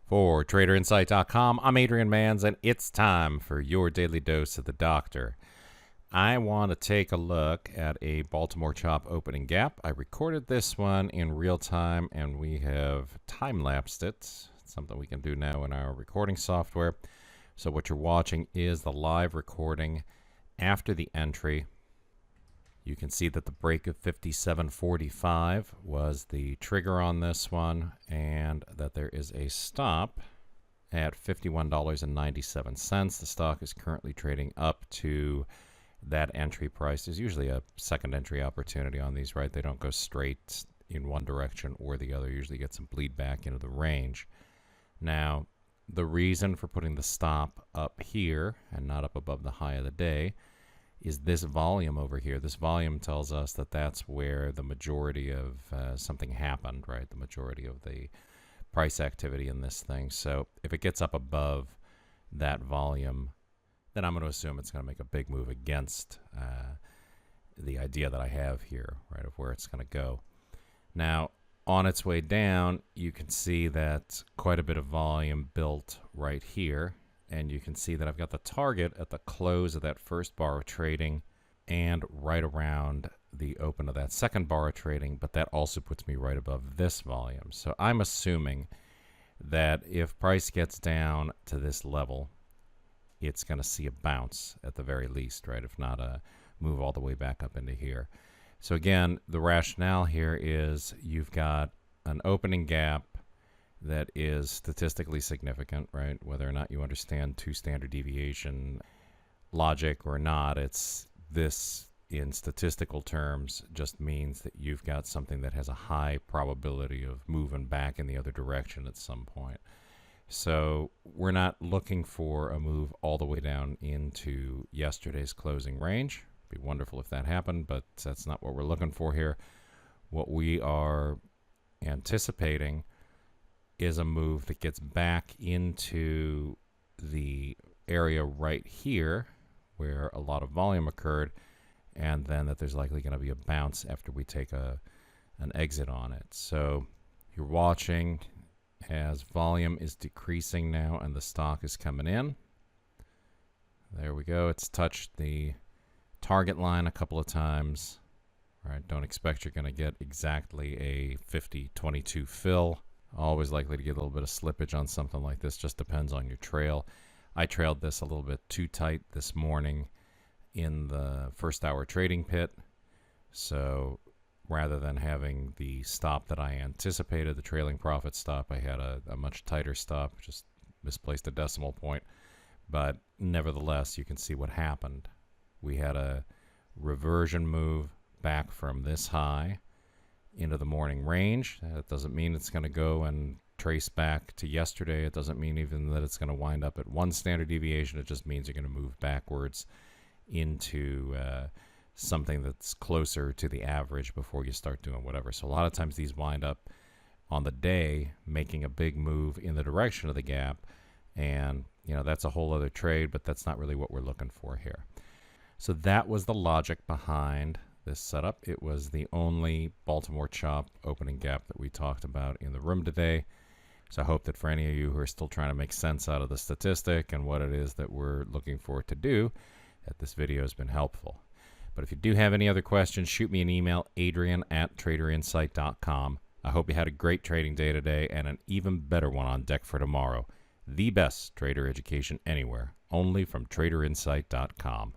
For TraderInsight.com, I'm Adrian Manns, and it's time for your daily dose of the doctor. I want to take a look at a Baltimore chop opening gap. I recorded this one in real time, and we have time-lapsed it. It's something we can do now in our recording software. So what you're watching is the live recording after the entry. You can see that the break of 57.45 was the trigger on this one, and that there is a stop at $51.97. The stock is currently trading up to that entry price. There's usually a second entry opportunity on these, right? They don't go straight in one direction or the other. Usually get some bleed back into the range. Now, the reason for putting the stop up here and not up above the high of the day is this volume over here. This volume tells us that that's where the majority of something happened, right? The majority of the price activity in this thing. So if it gets up above that volume, then I'm going to assume it's going to make a big move against the idea that I have here, right, of where it's going to go. Now, on its way down, you can see that quite a bit of volume built right here. And you can see that I've got the target at the close of that first bar of trading and right around the open of that second bar of trading, but that also puts me right above this volume. So I'm assuming that if price gets down to this level, it's going to see a bounce at the very least, right? If not a move all the way back up into here. So again, the rationale here is you've got an opening gap that is statistically significant, right? Whether or not you understand two standard deviation logic or not, it's this in statistical terms just means that you've got something that has a high probability of moving back in the other direction at some point. So we're not looking for a move all the way down into yesterday's closing range. It'd be wonderful if that happened, but that's not what we're looking for here. What we are anticipating is a move that gets back into the area right here where a lot of volume occurred, and then that there's likely going to be a bounce after we take an exit on it. So you're watching as volume is decreasing now and the stock is coming in. There we go. It's touched the target line a couple of times. All right, don't expect you're going to get exactly a 50-22 fill. Always likely to get a little bit of slippage on something like this. Just depends on your trail. I trailed this a little bit too tight this morning in the first hour trading pit. So rather than having the stop that I anticipated, the trailing profit stop, I had a much tighter stop. Just misplaced a decimal point. But nevertheless, you can see what happened. We had a reversion move back from this high into the morning range. That doesn't mean it's going to go and trace back to yesterday. It doesn't mean even that it's going to wind up at one standard deviation. It just means you're going to move backwards into something that's closer to the average before you start doing whatever. So a lot of times these wind up on the day making a big move in the direction of the gap, and that's a whole other trade, but that's not really what we're looking for here. So that was the logic behind this setup. It was the only Baltimore chop opening gap that we talked about in the room today. So I hope that for any of you who are still trying to make sense out of the statistic and what it is that we're looking for to do, that this video has been helpful. But if you do have any other questions, shoot me an email, adrian@traderinsight.com. I hope you had a great trading day today and an even better one on deck for tomorrow. The best trader education anywhere, only from traderinsight.com.